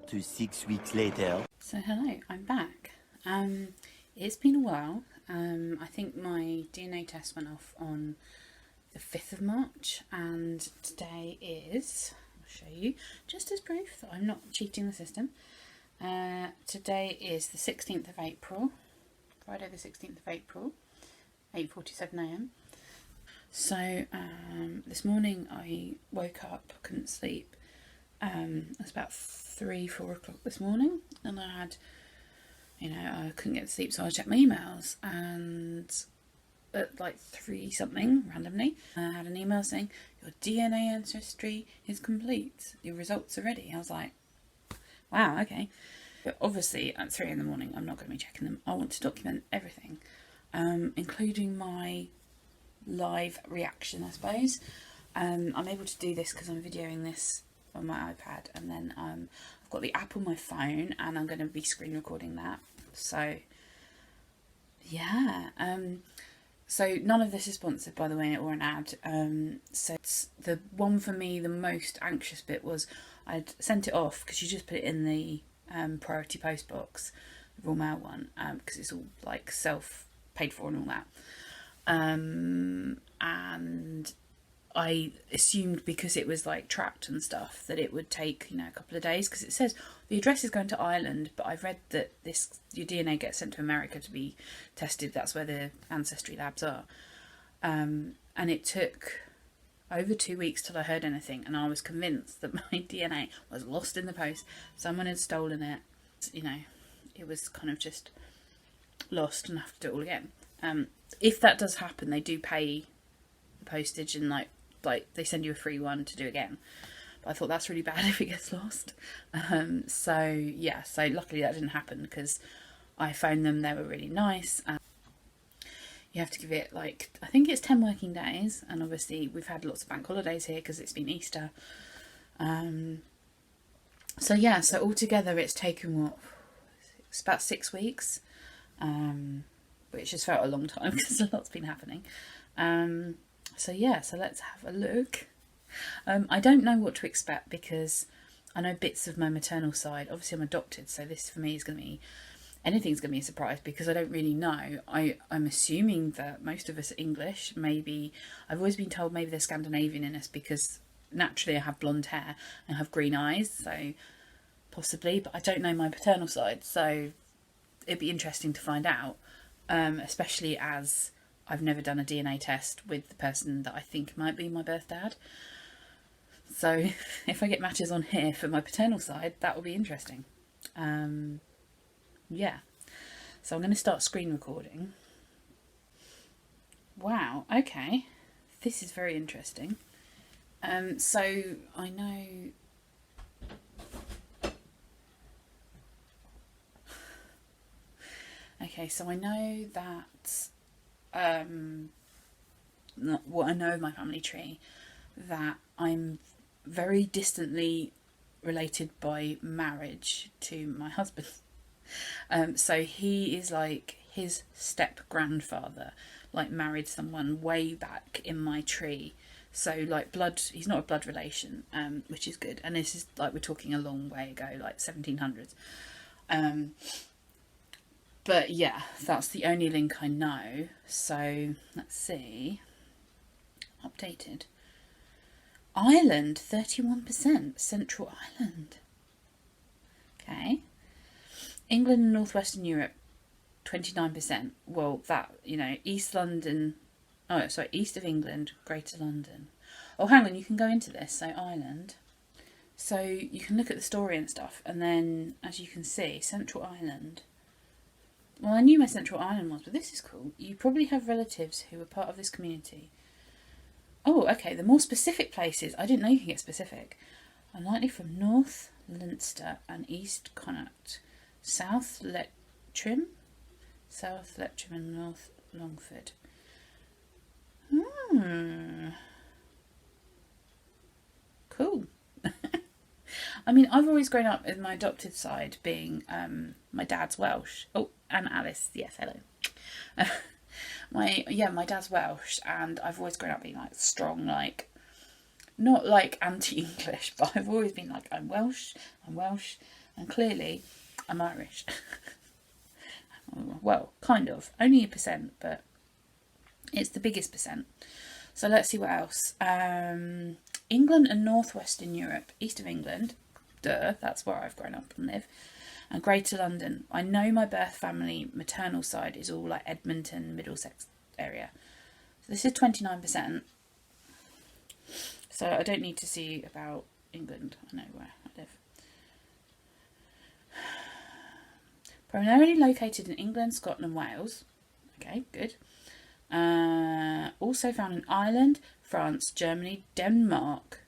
to 6 weeks later. So hello, I'm back. It's been a while. I think my DNA test went off on the 5th of March and today is, I'll show you, just as proof that I'm not cheating the system. Today is the 16th of April, Friday the 16th of April, 8:47am. So this morning I woke up, couldn't sleep. It was about 3-4 o'clock this morning, and I had, I couldn't get to sleep, so I checked my emails, and at like 3 something randomly, I had an email saying your DNA ancestry is complete. Your results are ready. I was like, wow, okay. But obviously at 3 in the morning, I'm not going to be checking them. I want to document everything, including my live reaction, I suppose. I'm able to do this because I'm videoing this on my iPad, and then I've got the app on my phone, and I'm going to be screen recording that. So yeah, so none of this is sponsored, by the way, or an ad. So it's the one for me, the most anxious bit was I'd sent it off because you just put it in the priority post box, the Royal Mail one, because it's all like self paid for and all that. And I assumed because it was like tracked and stuff that it would take, a couple of days, because it says the address is going to Ireland, but I've read that your DNA gets sent to America to be tested. That's where the ancestry labs are. And it took over 2 weeks till I heard anything, and I was convinced that my DNA was lost in the post. Someone had stolen it. It was kind of just lost and I have to do it all again. If that does happen, they do pay the postage, and like they send you a free one to do again. But I thought that's really bad if it gets lost. So luckily that didn't happen, because I phoned them. They were really nice. You have to give it I think it's 10 working days, and obviously we've had lots of bank holidays here because it's been Easter. So altogether it's taken it's about 6 weeks, which has felt a long time because a lot's been happening. So let's have a look. I don't know what to expect because I know bits of my maternal side. Obviously I'm adopted, so this for me is going to be, anything's going to be a surprise because I don't really know. I'm assuming that most of us are English. Maybe, I've always been told maybe they're Scandinavian in us because naturally I have blonde hair and have green eyes, so possibly, but I don't know my paternal side, so it'd be interesting to find out, especially as I've never done a DNA test with the person that I think might be my birth dad. So if I get matches on here for my paternal side, that will be interesting. So I'm going to start screen recording. Wow, okay. This is very interesting. So I know... Okay, so I know that... what I know of my family tree, that I'm very distantly related by marriage to my husband. So he is like his step grandfather, married someone way back in my tree. So blood, he's not a blood relation, which is good. And this is we're talking a long way ago, 1700s. But yeah, that's the only link I know. So let's see. Updated. Ireland, 31%. Central Ireland. Okay. England and Northwestern Europe, 29%. Well, that, East London. Oh, sorry, East of England, Greater London. Oh, hang on, you can go into this. So Ireland. So you can look at the story and stuff. And then, as you can see, Central Ireland. Well, I knew where Central Ireland was, but this is cool. You probably have relatives who are part of this community. Oh, okay, the more specific places. I didn't know you can get specific. Are likely from North Leinster and East Connacht, South Leitrim and North Longford. Cool. I mean, I've always grown up in my adopted side being my dad's Welsh. Oh, and Alice, yes, hello. My dad's Welsh, and I've always grown up being strong, not anti-English, but I've always been I'm Welsh, And clearly, I'm Irish. Well, kind of. Only a percent, but it's the biggest percent. So let's see what else. England and northwestern Europe, east of England, duh, that's where I've grown up and live, and Greater London. I know my birth family maternal side is all like Edmonton, Middlesex area. So this is 29%. So I don't need to see about England. I know where I live. Primarily located in England, Scotland and Wales. Okay, good. Also found in Ireland, France, Germany, Denmark.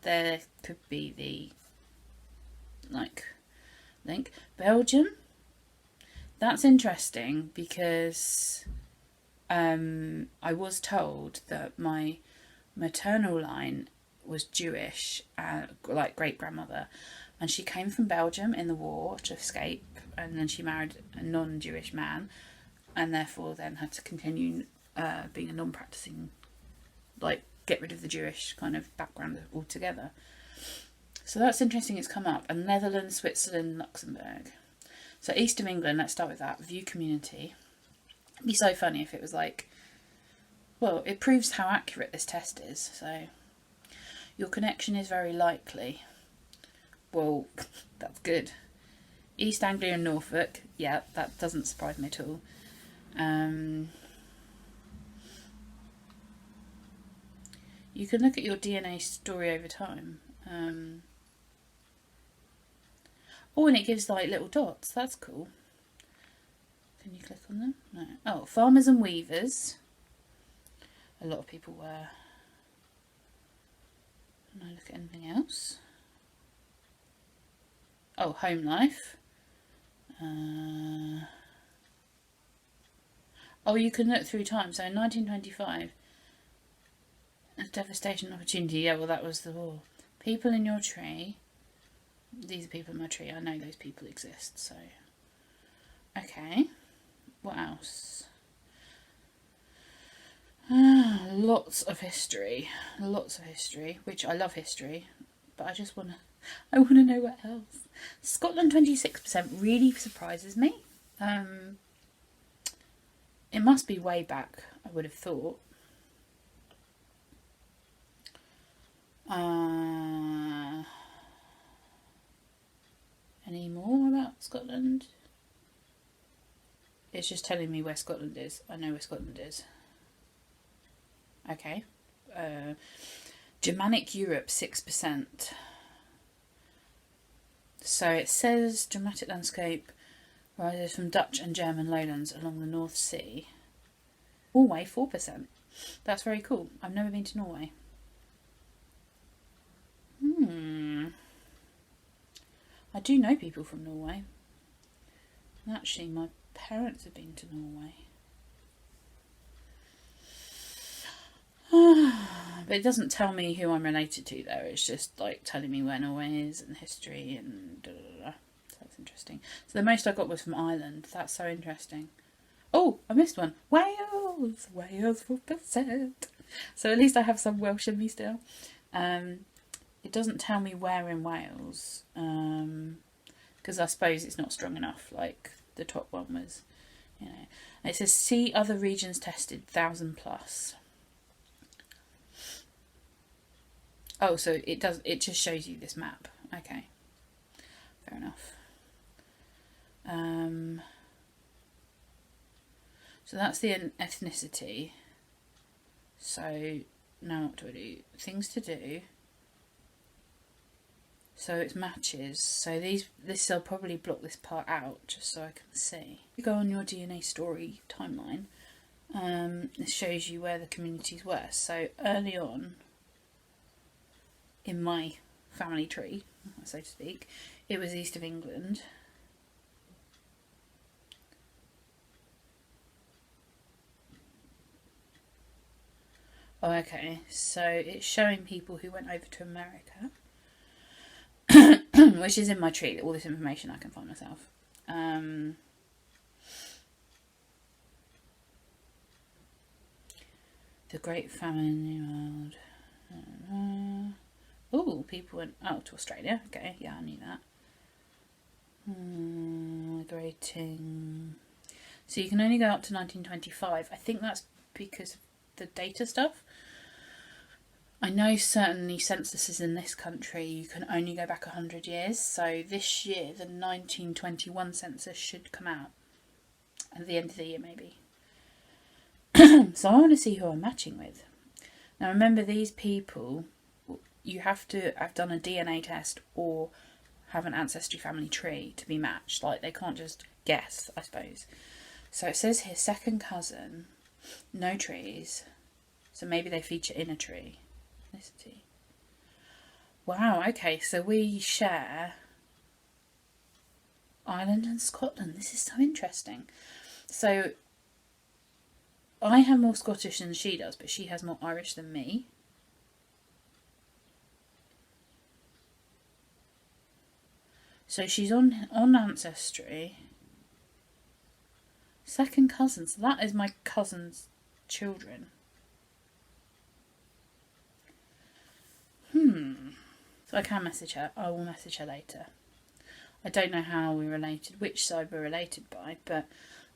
There could be the link. Belgium. That's interesting because I was told that my maternal line was Jewish, like great grandmother, and she came from Belgium in the war to escape, and then she married a non-Jewish man, and therefore then had to continue being a non-practicing, like get rid of the Jewish kind of background altogether. So that's interesting, it's come up. And Netherlands, Switzerland, Luxembourg. So east of England, let's start with that. View community. It'd be so funny if it was like, well, it proves how accurate this test is. So your connection is very likely. Well, that's good. East Anglia and Norfolk. Yeah, that doesn't surprise me at all. You can look at your DNA story over time. Oh, and it gives like little dots. That's cool. Can you click on them? No. Oh, farmers and weavers. A lot of people were. Can I look at anything else? Oh, home life. Oh, you can look through time. So in 1925, a devastation opportunity. Yeah, well, that was the war. People in your tree. These are people in my tree. I know those people exist. So, okay. What else? Lots of history, which I love history, but I want to know what else. Scotland 26% really surprises me. It must be way back, I would have thought. Any more about Scotland? It's just telling me where Scotland is. I know where Scotland is. Okay. Germanic Europe, 6%. So it says dramatic landscape rises from Dutch and German lowlands along the North Sea. Norway, 4%. That's very cool. I've never been to Norway. I do know people from Norway. Actually, my parents have been to Norway. But it doesn't tell me who I'm related to there. It's just like telling me where Norway is and history and da, da, da. So that's interesting. So the most I got was from Ireland. That's so interesting. Oh, I missed one. Wales 4%. So at least I have some Welsh in me still. It doesn't tell me where in Wales, because I suppose it's not strong enough. Like the top one was, you know. And it says see other regions tested 1,000 plus. Oh, so it does. It just shows you this map. Okay, fair enough. So that's the ethnicity. So now what do I do? Things to do. So it's matches. So I'll probably block this part out just so I can see. You go on your DNA story timeline. It shows you where the communities were. So early on in my family tree, so to speak, it was east of England. Oh, okay. So it's showing people who went over to America. Which is in my tree, all this information I can find myself. The Great Famine in the World. Oh, people went to Australia. Okay, yeah, I knew that. Migrating. So you can only go up to 1925. I think that's because of the data stuff. I know certainly censuses in this country you can only go back 100 years. So this year the 1921 census should come out at the end of the year maybe. So I want to see who I'm matching with. Now remember, these people, you have to have done a DNA test or have an ancestry family tree to be matched. Like, they can't just guess, I suppose. So it says here, second cousin, no trees. So maybe they feature in a tree. Ethnicity. Wow, okay, so we share Ireland and Scotland. This is so interesting. So I have more Scottish than she does, but she has more Irish than me. So she's on Ancestry. Second cousin, so that is my cousin's children. So I can message her. I will message her later. I don't know how we're related, which side we're related by, but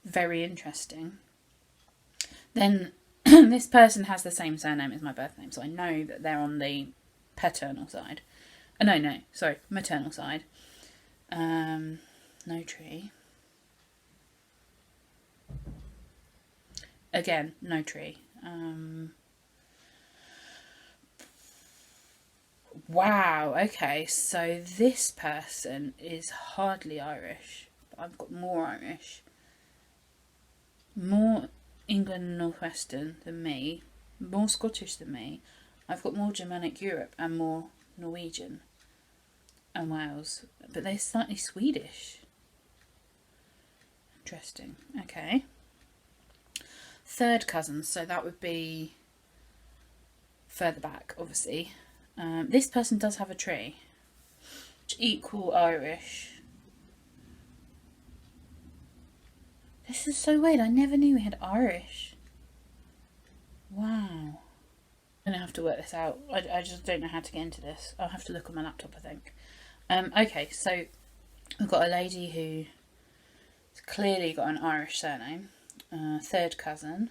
very interesting. Then this person has the same surname as my birth name, so I know that they're on the paternal side. Maternal side. No tree. Again, no tree. Wow, okay, so this person is hardly Irish. I've got more Irish. More England and Northwestern than me. More Scottish than me. I've got more Germanic Europe and more Norwegian and Wales. But they're slightly Swedish. Interesting. Okay. Third cousins, so that would be further back, obviously. This person does have a tree. Equal Irish. This is so weird. I never knew we had Irish. Wow. I'm going to have to work this out. I just don't know how to get into this. I'll have to look on my laptop, I think. Okay, so we've got a lady who's clearly got an Irish surname. Third cousin.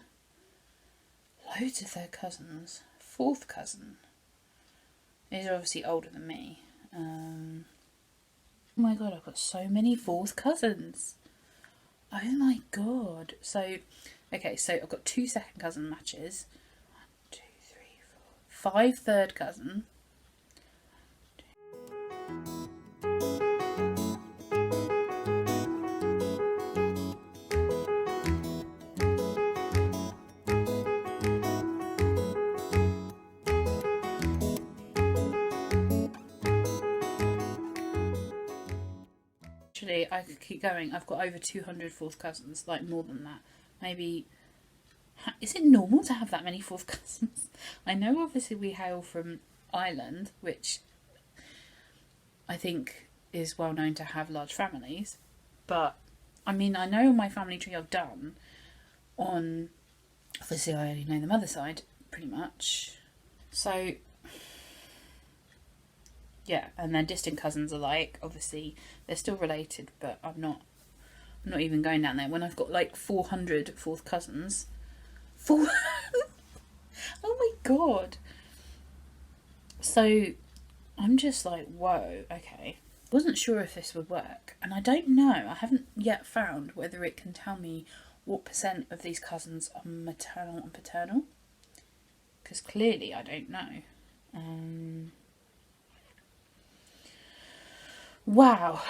Loads of third cousins. Fourth cousin. These are obviously older than me. Oh my god, I've got so many fourth cousins. Oh my god. So, okay, so I've got 2 second cousin matches. 1, 2, 3, 4, 5 third cousin. Actually, I could keep going. I've got over 200 fourth cousins, like more than that. Maybe. Is it normal to have that many fourth cousins? I know obviously we hail from Ireland, which I think is well known to have large families. But, I mean, I know my family tree I've done on. Obviously, I only know the mother side, pretty much. So. Yeah, and then distant cousins alike. Obviously, they're still related, but I'm not even going down there. When I've got like 400 fourth cousins, oh my god! So I'm just like, whoa, okay. Wasn't sure if this would work, and I don't know. I haven't yet found whether it can tell me what % of these cousins are maternal and paternal, because clearly I don't know. Wow,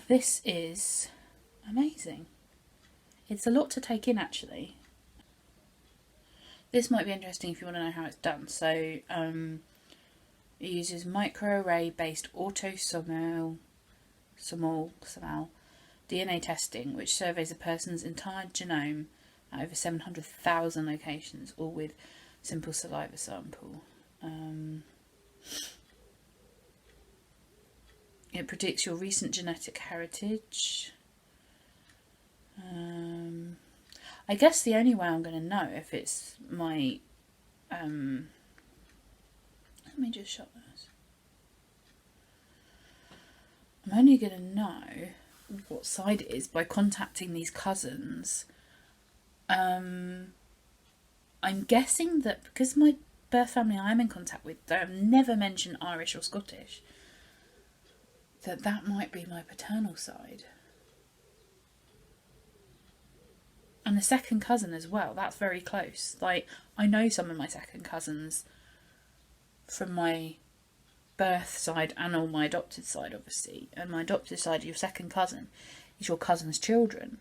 this is amazing. It's a lot to take in, actually. This might be interesting if you want to know how it's done. So, it uses microarray based autosomal DNA testing, which surveys a person's entire genome at over 700,000 locations, all with simple saliva sample. It predicts your recent genetic heritage. I guess the only way I'm going to know if it's my... let me just shut this. I'm only going to know what side it is by contacting these cousins. I'm guessing that because my birth family I'm in contact with don't never mention Irish or Scottish, that might be my paternal side. And the second cousin as well, that's very close. Like, I know some of my second cousins from my birth side and on my adopted side, obviously. And my adopted side, your second cousin is your cousin's children.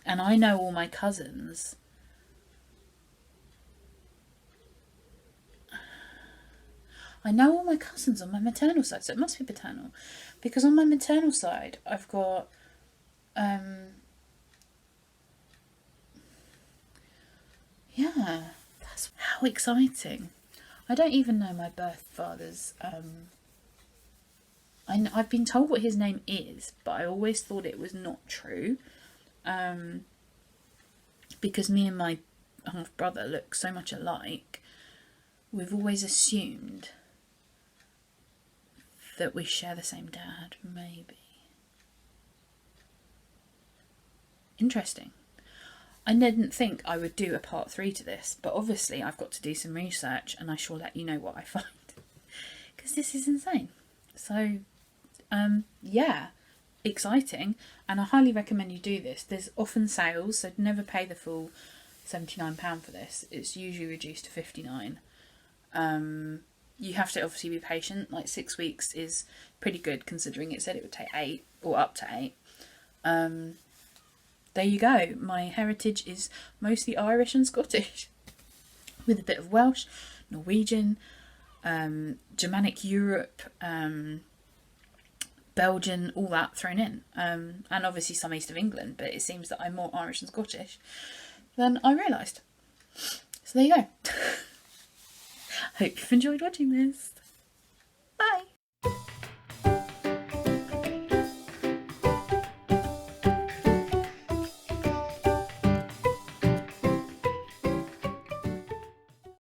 And I know all my cousins. I know all my cousins on my maternal side, so it must be paternal. Because on my maternal side, I've got yeah, that's how exciting. I don't even know my birth father's I've been told what his name is, but I always thought it was not true. Because me and my half brother look so much alike, we've always assumed that we share the same dad, maybe. Interesting. I didn't think I would do a part 3 to this, but obviously I've got to do some research and I shall let you know what I find. Because this is insane. So, yeah, exciting. And I highly recommend you do this. There's often sales, so never pay the full £79 for this. It's usually reduced to £59. You have to obviously be patient. Like 6 weeks is pretty good considering it said it would take 8 or up to 8. There you go. My heritage is mostly Irish and Scottish, with a bit of Welsh, Norwegian, Germanic Europe, Belgian, all that thrown in, and obviously some east of England. But it seems that I'm more Irish and Scottish than I realised. So there you go. Hope you've enjoyed watching this.